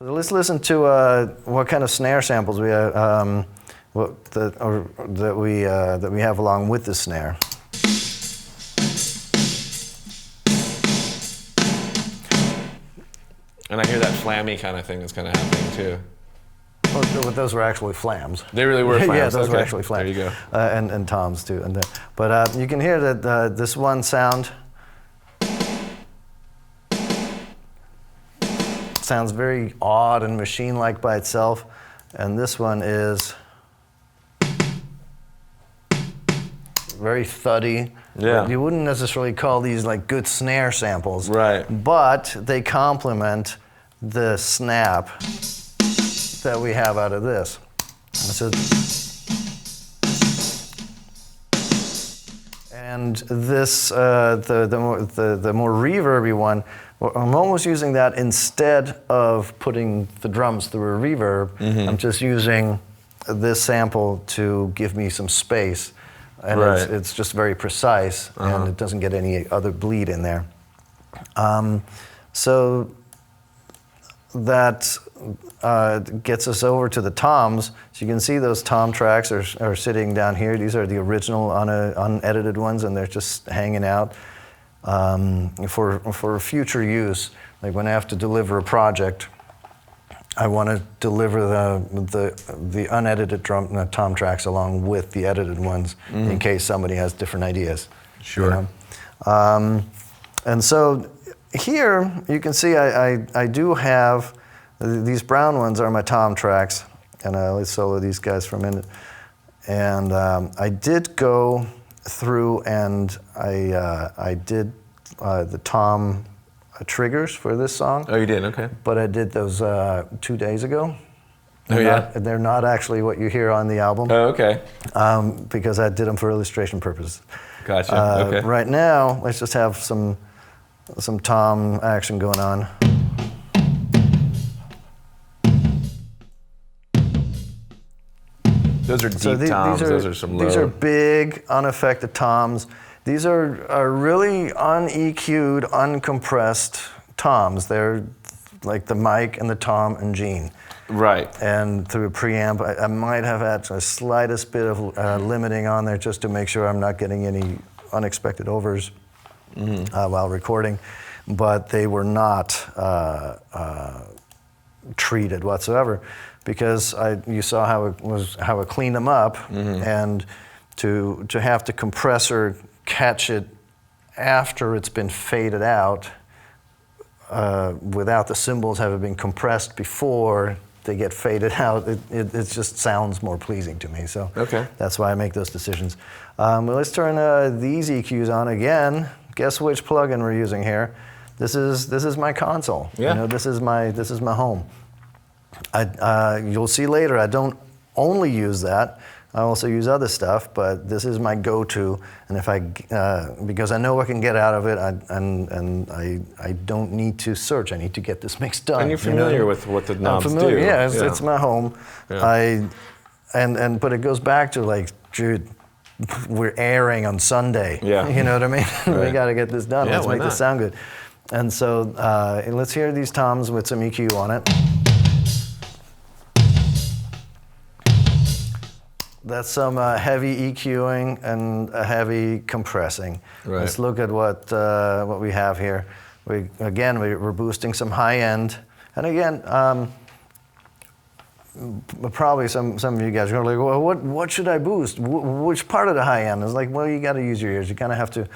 Let's listen to what kind of snare samples we that we have along with the snare. And I hear that flammy kind of thing that's kind of happening too. Well, those were actually flams. They really were flams. Yeah, those okay. were actually flams. There you go. And toms too. But you can hear that this one sound sounds very odd and machine-like by itself, and this one is very thuddy. Yeah. You wouldn't necessarily call these like good snare samples, Right. but they complement the snap that we have out of this. So, and this, the more reverby one, I'm almost using that instead of putting the drums through a reverb. Mm-hmm. I'm just using this sample to give me some space, and right. it's just very precise, and it doesn't get any other bleed in there. So that gets us over to the toms. So you can see those tom tracks are sitting down here. These are the original unedited ones, and they're just hanging out for future use. Like when I have to deliver a project, I want to deliver the unedited tom tracks along with the edited ones in case somebody has different ideas. Sure. You know? And so here you can see I do have these brown ones are my tom tracks, and let's solo these guys for a minute. And I did go through and I did the tom triggers for this song. Oh, you did? Okay. But I did those 2 days ago. Oh, yeah? They're not actually what you hear on the album. Oh, okay. Because I did them for illustration purposes. Gotcha. Okay. Right now, let's just have some tom action going on. Those are deep toms. Those are some low. These are big, unaffected toms. These are really un-EQ'd, uncompressed toms. They're like the mic and the tom and Gene. Right. And through a preamp, I might have had the slightest bit of limiting on there just to make sure I'm not getting any unexpected overs while recording. But they were not treated whatsoever, because you saw how it cleaned them up, and to have to compress or catch it after it's been faded out without the cymbals having been compressed before they get faded out, it just sounds more pleasing to me. So that's why I make those decisions. Well, let's turn these EQs on again. Guess which plugin we're using here? This is my console. Yeah. You know, this is my home. You'll see later, I don't only use that. I also use other stuff, but this is my go-to. And if because I know I can get out of it, and I don't need to search. I need to get this mix done. And you're familiar with what the knobs do. Yeah, it's my home. Yeah. But it goes back to like, dude, we're airing on Sunday. Yeah. You know what I mean? Right. We got to get this done. Yeah, Let's make this sound good. And so let's hear these toms with some EQ on it. That's some heavy EQing and a heavy compressing. Right. Let's look at what we have here. We're boosting some high end, and again, probably some of you guys are going to like, well, what should I boost? Which part of the high end? It's like, well, you got to use your ears. You kind of have to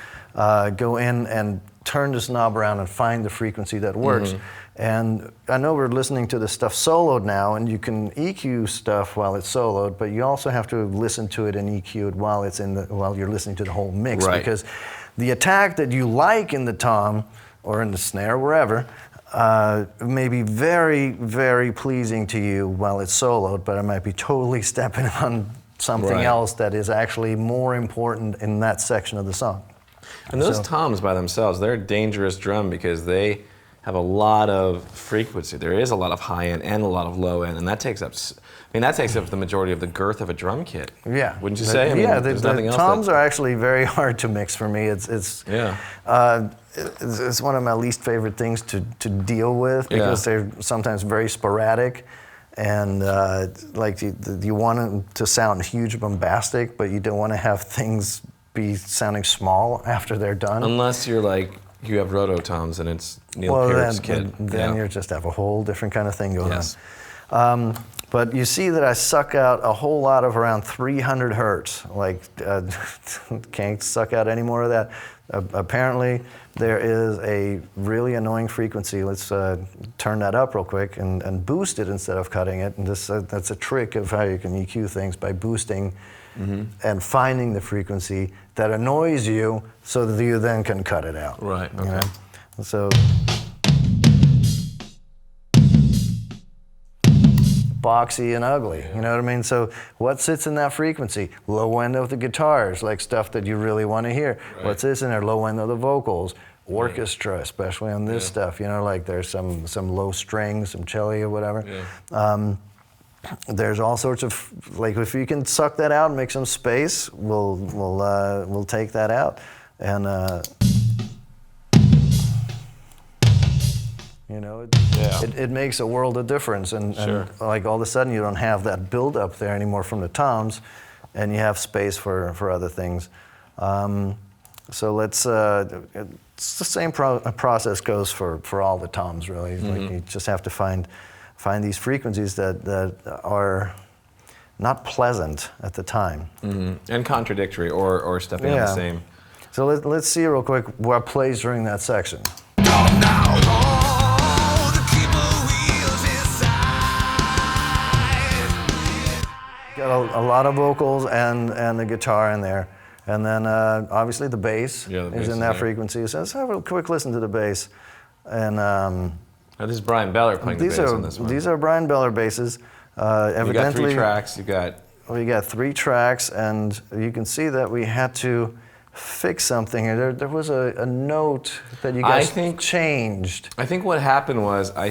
go in and turn this knob around and find the frequency that works. And I know we're listening to this stuff soloed now, and you can EQ stuff while it's soloed, but you also have to listen to it and EQ it while you're listening to the whole mix. Right. Because the attack that you like in the tom or in the snare, wherever, may be very, very pleasing to you while it's soloed, but it might be totally stepping on something else that is actually more important in that section of the song. And those toms by themselves, they're a dangerous drum because they have a lot of frequency. There is a lot of high end and a lot of low end, and that takes up the majority of the girth of a drum kit. Yeah. Wouldn't you say? The toms are actually very hard to mix for me. it's one of my least favorite things to deal with because they're sometimes very sporadic. And like you want them to sound huge, bombastic, but you don't want to have things be sounding small after they're done. Unless you're like, you have rototoms and it's Neil Peart's kid. Then you just have a whole different kind of thing going on. But you see that I suck out a whole lot of around 300 hertz. Like, can't suck out any more of that. Apparently, there is a really annoying frequency. Let's turn that up real quick and boost it instead of cutting it. And that's a trick of how you can EQ things, by boosting and finding the frequency that annoys you so that you then can cut it out. Right, okay. You know? So, boxy and ugly, you know what I mean? So what sits in that frequency? Low end of the guitars, like stuff that you really want to hear. Right. What sits in there? Low end of the vocals, orchestra, especially on this stuff, you know, like there's some low strings, some cello or whatever. There's all sorts of, like if you can suck that out and make some space, we'll take that out. And you know, it makes a world of difference, and like all of a sudden you don't have that build up there anymore from the toms, and you have space for other things. So let's. It's the same process goes for all the toms really. Like you just have to find these frequencies that are not pleasant at the time and contradictory or stepping on the same. So let's see real quick what plays during that section. Got a lot of vocals and the guitar in there. And then obviously the bass is in that frequency. So let's have a quick listen to the bass. And now this is Brian Beller playing the bass on this one. These are Brian Beller basses. You got 3 tracks. We got 3 tracks, and you can see that we had to fix something. There was a note that you guys changed. I think what happened was we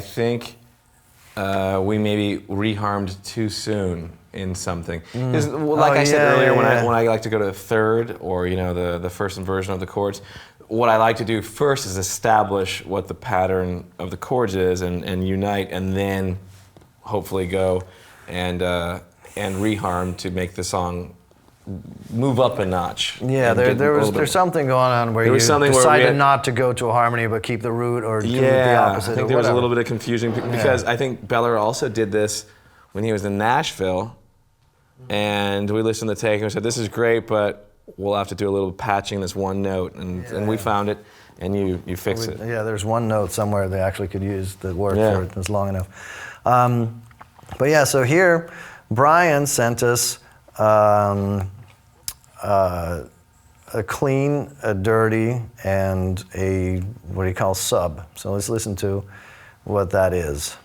maybe reharmed too soon in something. Like I said earlier, when I like to go to the third or the first inversion of the chords, what I like to do first is establish what the pattern of the chords is and unite, and then hopefully go and reharm to make the song move up a notch. Yeah, there's something going on where you decided not to go to a harmony but keep the root or do the opposite. I think there was a little bit of confusion because I think Beller also did this when he was in Nashville, and we listened to the take and we said, this is great, but we'll have to do a little patching this one note, and we found it, and you fix it. Yeah, there's one note somewhere they actually could use that worked for it. That's long enough. But yeah, so here Brian sent us a clean, a dirty, and a what do you call sub. So let's listen to what that is.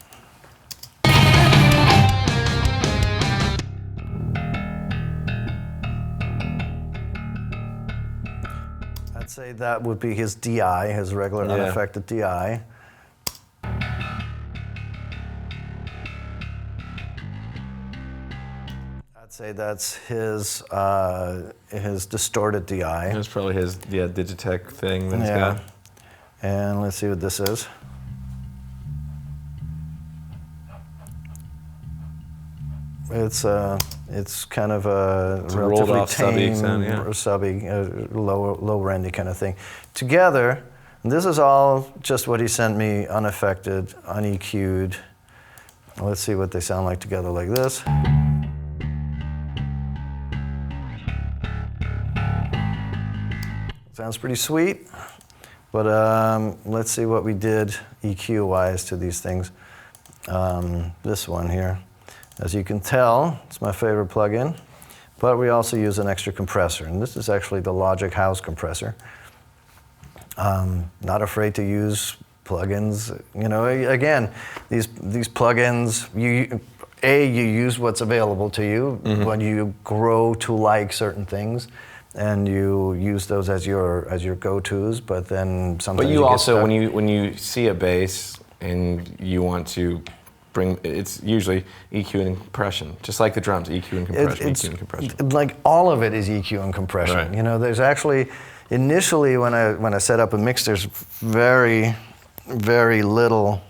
I'd say that would be his DI, his regular unaffected DI. I'd say that's his distorted DI. That's probably his Digitech thing that he's got. And let's see what this is. It's kind of a relatively tame, subby, low rendy kind of thing. Together, this is all just what he sent me, unaffected, uneq'd. Let's see what they sound like together like this. Sounds pretty sweet, but let's see what we did EQ-wise to these things. This one here. As you can tell, it's my favorite plugin, but we also use an extra compressor, and this is actually the Logic House compressor. Not afraid to use plugins. You know, again, these plugins, you use what's available to you when you grow to like certain things, and you use those as your go-tos. But then sometimes you also when you see a bass and you want to bring, it's usually EQ and compression, just like the drums, EQ and compression, EQ and compression. Like all of it is EQ and compression. Right. You know, there's actually, initially when I set up a mix, there's very, very little.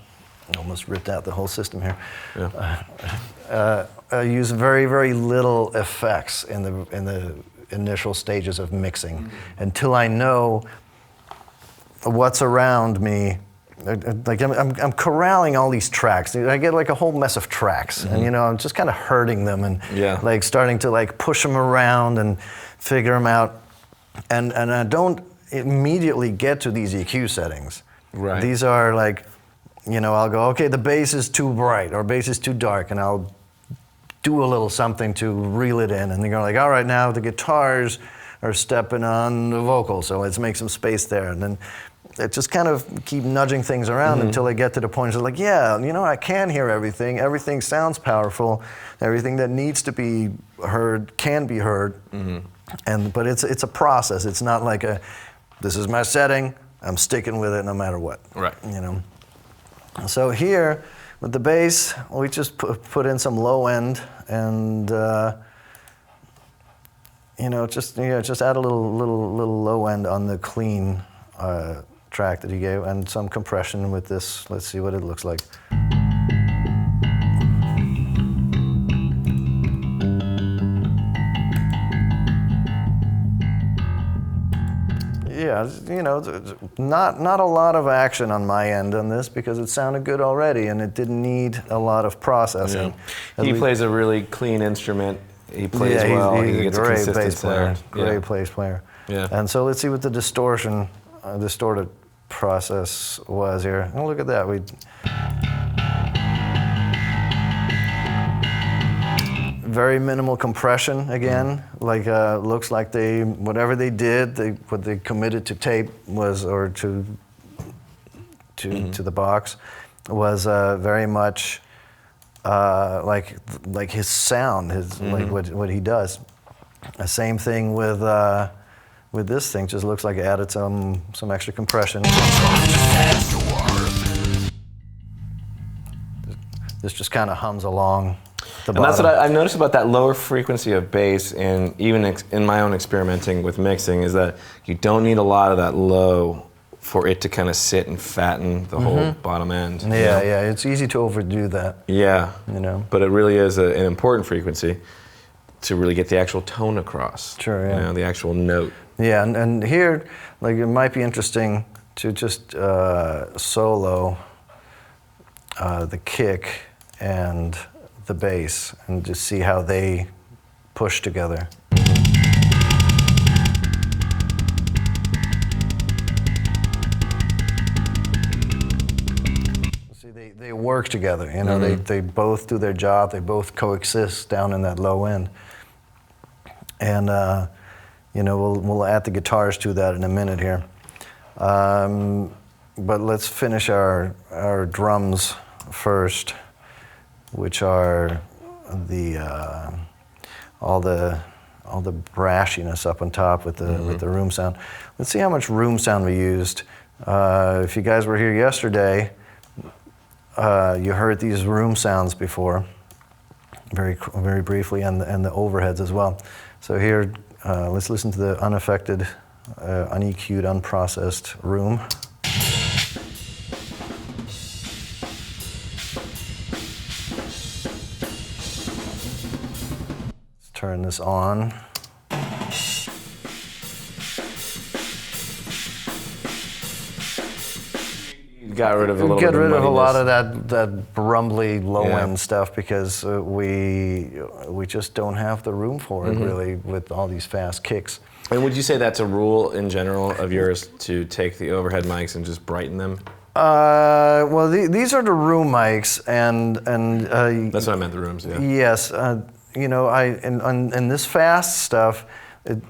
I almost ripped out the whole system here. Yeah. I use very, very little effects in the initial stages of mixing until I know what's around me. Like I'm corralling all these tracks. I get like a whole mess of tracks, and I'm just kind of herding them and like starting to like push them around and figure them out. And I don't immediately get to these EQ settings. Right. These are like, I'll go, okay, the bass is too bright or bass is too dark, and I'll do a little something to reel it in. And they're like, all right, now the guitars are stepping on the vocals, so let's make some space there. And then it just kind of keep nudging things around until I get to the point where like, I can hear everything. Everything sounds powerful. Everything that needs to be heard can be heard. But it's a process. It's not like this is my setting, I'm sticking with it no matter what. Right. So here with the bass, we just put in some low end and just add a little low end on the clean track that he gave, and some compression with this. Let's see what it looks like. Yeah, not a lot of action on my end on this because it sounded good already and it didn't need a lot of processing. Yeah. He plays a really clean instrument. He plays well. He's a great bass player. Sound. Great bass player. Yeah. And so let's see what the distorted process was here. Oh, look at that. Very minimal compression again. Like looks like whatever they did, what they committed to tape was, or to the box, was very much like his sound, like what he does. The same thing with this thing. Just looks like it added some extra compression. This just kind of hums along. And that's what I've noticed about that lower frequency of bass, and even in my own experimenting with mixing, is that you don't need a lot of that low for it to kind of sit and fatten the whole bottom end. Yeah, it's easy to overdo that. Yeah, but it really is an important frequency to really get the actual tone across. Sure, yeah. The actual note. Yeah, and here, like, it might be interesting to just solo the kick and the bass and just see how they push together. See, they work together, they both do their job, they both coexist down in that low end. And we'll add the guitars to that in a minute here. But let's finish our drums first, which are all the brashiness up on top with the room sound. Let's see how much room sound we used. If you guys were here yesterday, you heard these room sounds before, very very briefly, and the overheads as well. So here, let's listen to the unaffected, un-EQ'd, unprocessed room. Turn this on. You got rid of a little Get bit rid of a lot muddiness. of that rumbly low end stuff because we just don't have the room for it really with all these fast kicks. And would you say that's a rule in general of yours to take the overhead mics and just brighten them? Well, these are the room mics, and that's what I meant. The rooms, yeah. Yes. In this fast stuff,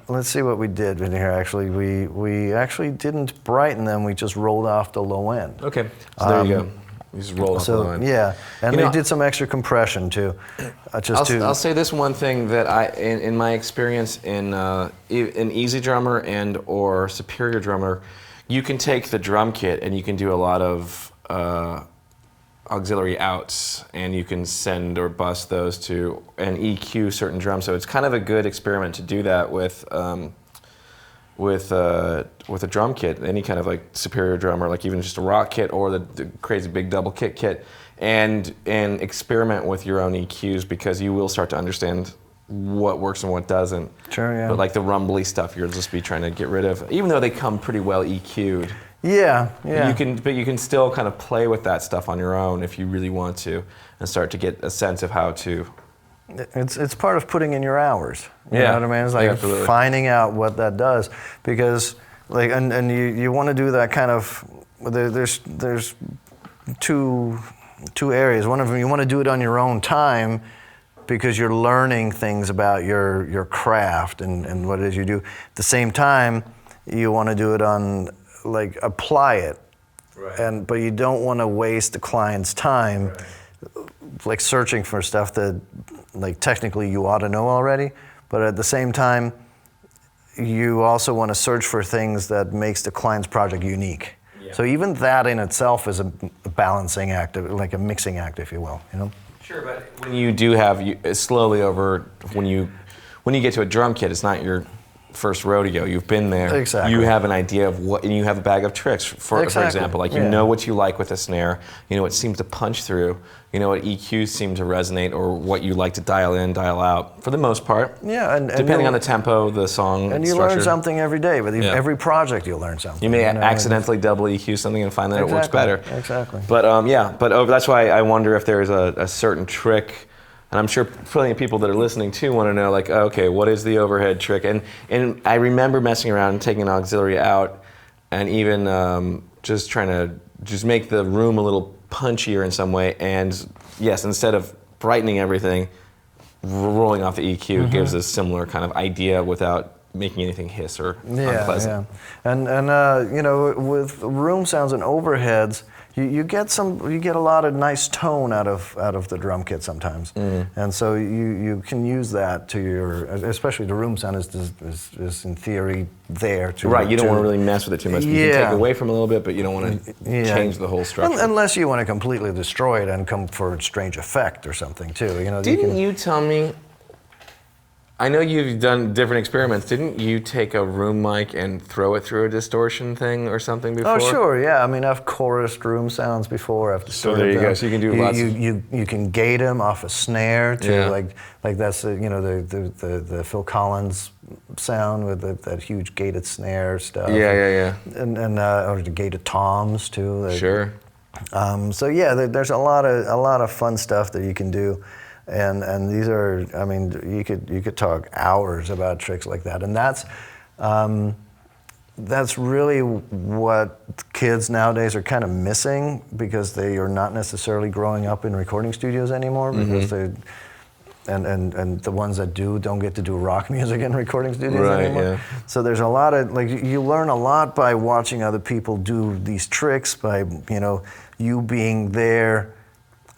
let's see what we did in here. Actually, we actually didn't brighten them. We just rolled off the low end. Okay, so there you go. You just rolled off the low end. Yeah, and we did some extra compression too. I'll say this one thing that in my experience in an Easy Drummer and or Superior Drummer, you can take the drum kit and you can do a lot of auxiliary outs, and you can send or bus those to and EQ certain drums. So it's kind of a good experiment to do that with with a drum kit, any kind of like Superior drum or like even just a rock kit or the crazy big double kit, and experiment with your own EQs, because you will start to understand what works and what doesn't. Sure, yeah. But like the rumbly stuff, you'll just be trying to get rid of, even though they come pretty well EQ'd. Yeah. But you can still kind of play with that stuff on your own if you really want to, and start to get a sense of how to. It's part of putting in your hours. You Yeah. know what I mean? It's like finding out what that does, because like and you want to do that kind of. There's two areas. One of them, you want to do it on your own time, because you're learning things about your craft and what it is you do. At the same time, you want to do it on, like, apply it. Right. But you don't want to waste the client's time, right, like searching for stuff that, like, technically you ought to know already. But at the same time, you also want to search for things that makes the client's project unique. Yeah. So even that in itself is a balancing act, like a mixing act, if you will, you know? Sure, but when you do slowly over, when you get to a drum kit, it's not your first rodeo. You've been there. Exactly. You have an idea of what, and you have a bag of tricks. For example, like you know what you like with a snare. You know what seems to punch through. You know what EQs seem to resonate, or what you like to dial in, dial out. For the most part. Yeah, and depending on the tempo, the song, and you structure. learn something every day. With every project, you'll learn something. You may accidentally double EQ something and find that it works better. Exactly. But that's why I wonder if there's a certain trick. And I'm sure plenty of people that are listening too want to know, like, okay, what is the overhead trick? And I remember messing around and taking an auxiliary out, and even just trying to just make the room a little punchier in some way. And yes, instead of brightening everything, rolling off the EQ gives a similar kind of idea without making anything hiss or unpleasant. Yeah. And you know, with room sounds and overheads, you get a lot of nice tone out of the drum kit sometimes, and so you can use that to your, especially the room sound is in theory there to. Right, you don't want to really mess with it too much. You can take away from a little bit, but you don't want to change the whole structure. Unless you want to completely destroy it and come for a strange effect or something too. You know. Didn't you tell me? I know you've done different experiments. Didn't you take a room mic and throw it through a distortion thing or something before? Oh, sure, yeah. I mean, I've chorused room sounds before. I've distorted there you them. go. So you can do lots. You can gate them off a snare to like that's the Phil Collins sound with that huge gated snare stuff. Yeah. And or the gated toms too. Sure. So yeah, there's a lot of fun stuff that you can do. And these are, I mean, you could talk hours about tricks like that, and that's really what kids nowadays are kind of missing, because they are not necessarily growing up in recording studios anymore, because they and the ones that don't get to do rock music in recording studios anymore. Yeah. So there's a lot of, like, you learn a lot by watching other people do these tricks, by you being there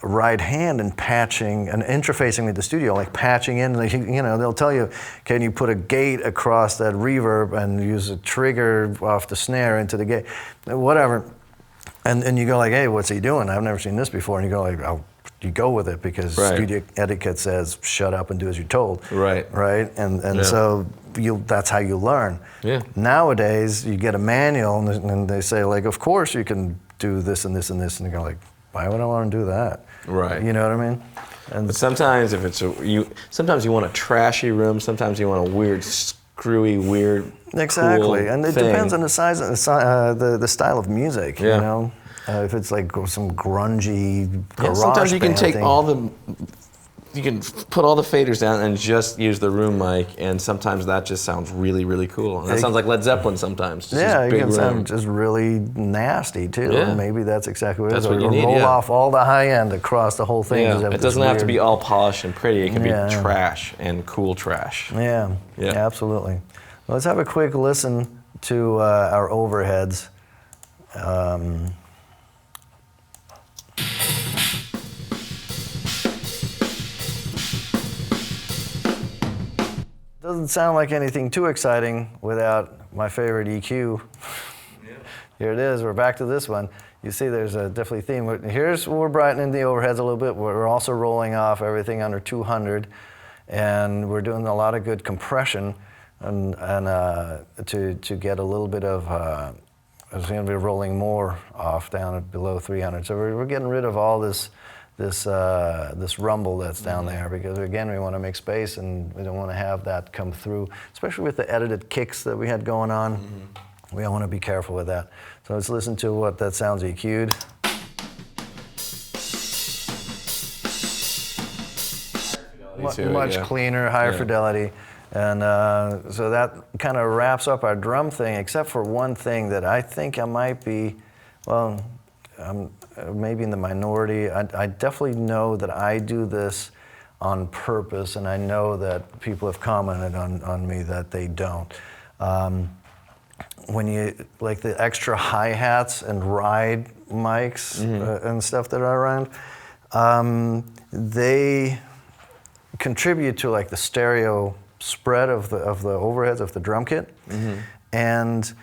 right hand and patching and interfacing with the studio, like patching in, like, they'll tell you, can you put a gate across that reverb and use a trigger off the snare into the gate, whatever, and you go like, hey, what's he doing? I've never seen this before. And you go like, oh, you go with it, because studio etiquette says shut up and do as you're told. Right. And so that's how you learn. Yeah. Nowadays you get a manual and they say, like, of course you can do this and this and this, and you go like, why would I want to do that? Right. You know what I mean? But sometimes if sometimes you want a trashy room, sometimes you want a weird, screwy, weird, exactly, cool and it thing. Depends on the size, the style of music. You know, if it's like some grungy garage sometimes you can take thing. You can put all the faders down and just use the room mic, and sometimes that just sounds really, really cool. And that sounds like Led Zeppelin sometimes. Just it can sound just really nasty too. Yeah. And maybe that's exactly what it is. That's what you need, roll off all the high end across the whole thing. Yeah. It doesn't have to be all polished and pretty. It can be trash and cool trash. Yeah, absolutely. Well, let's have a quick listen to our overheads. Doesn't sound like anything too exciting without my favorite EQ. Here it is. We're back to this one. You see there's a definitely theme. We're brightening the overheads a little bit. We're also rolling off everything under 200, and we're doing a lot of good compression. to get a little bit of. It's going to be rolling more off down at below 300. So we're getting rid of all this rumble that's down there, because again, we want to make space and we don't want to have that come through, especially with the edited kicks that we had going on. We want to be careful with that. So let's listen to what that sounds EQ'd. Much cleaner, higher fidelity. And so that kind of wraps up our drum thing, except for one thing that I think I might be, well, maybe in the minority. I definitely know that I do this on purpose, and I know that people have commented on me that they don't. When you, like the extra hi-hats and ride mics and stuff that are around, they contribute to like the stereo spread of the overheads of the drum kit. And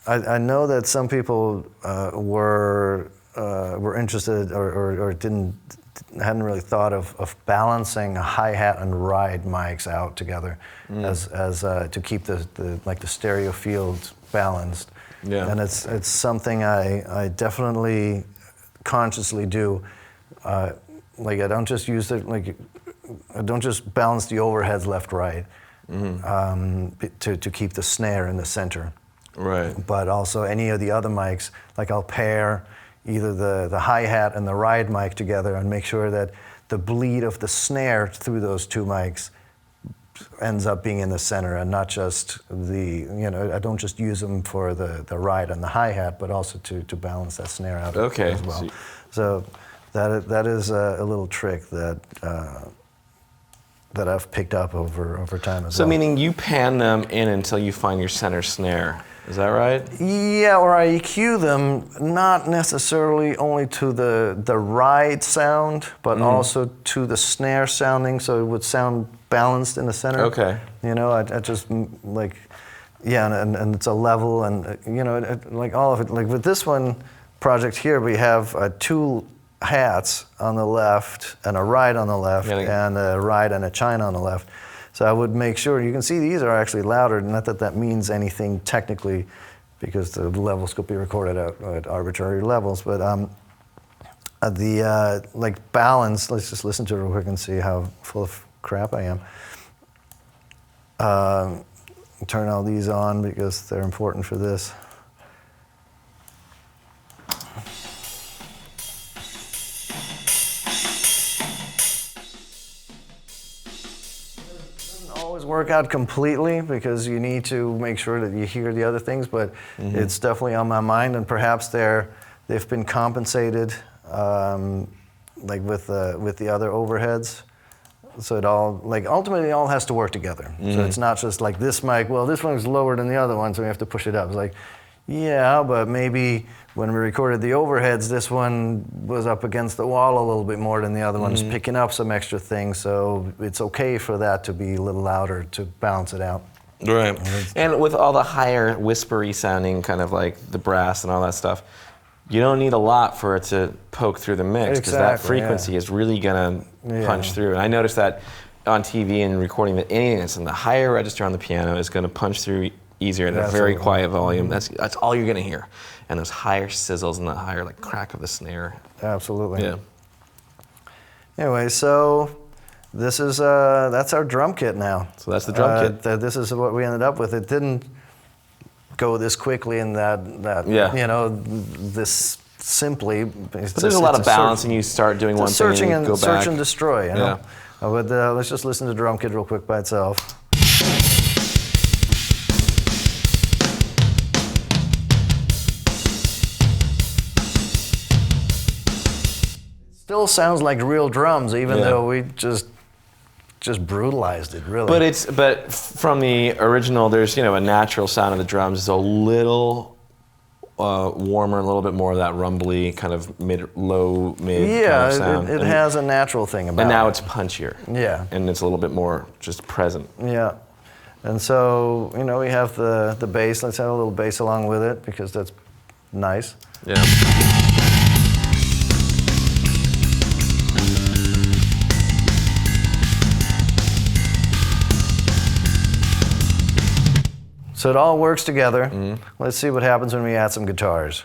I know that some people were interested or hadn't really thought of balancing a hi-hat and ride mics out together as to keep the stereo field balanced. Yeah. And it's something I definitely consciously do. Like I don't just use it, like I don't just balance the overheads left right to keep the snare in the center. Right. But also any of the other mics, like I'll pair either the hi-hat and the ride mic together and make sure that the bleed of the snare through those two mics ends up being in the center, and not just I don't just use them for the ride and the hi-hat, but also to balance that snare out as well. So that is a little trick that I've picked up over time as well. So meaning you pan them in until you find your center snare. Is that right? Yeah, or I EQ them not necessarily only to the ride sound, but also to the snare sounding, so it would sound balanced in the center. Okay. You know, I just like, yeah, and it's a level, and like all of it. Like with this one project here, we have two hats on the left and a ride on the left, and a ride and a chine on the left. So I would make sure, you can see these are actually louder, not that that means anything technically, because the levels could be recorded at arbitrary levels, but like balance, let's just listen to it real quick and see how full of crap I am. Turn all these on because they're important for this. Work out completely, because you need to make sure that you hear the other things, but it's definitely on my mind, and perhaps they've been compensated like with the other overheads, so it all, like, ultimately it all has to work together. So it's not just like this mic, well, this one's lower than the other one, so we have to push it up. It's like, yeah, but maybe when we recorded the overheads, this one was up against the wall a little bit more than the other one, just picking up some extra things, so it's okay for that to be a little louder to balance it out. Right. And with all the higher whispery sounding, kind of like the brass and all that stuff, you don't need a lot for it to poke through the mix, because that frequency is really going to punch through. And I noticed that on TV and recording, that anything that's in the higher register on the piano is going to punch through easier at a very quiet volume. That's all you're going to hear. And those higher sizzles and the higher like crack of the snare. Absolutely. Yeah. Anyway, so this is that's our drum kit now. So that's the drum kit. This is what we ended up with. It didn't go this quickly and that this simply. But there's a lot of balance, and you start doing one thing and you go back. Search and destroy. You know? But let's just listen to drum kit real quick by itself. Still sounds like real drums, even though we just brutalized it, really. But from the original, there's a natural sound of the drums is a little warmer, a little bit more of that rumbly kind of low mid kind of sound. It has a natural thing about it. And now it's punchier. Yeah. And it's a little bit more just present. Yeah. And so we have the bass. Let's have a little bass along with it, because that's nice. Yeah. So it all works together. Let's see what happens when we add some guitars.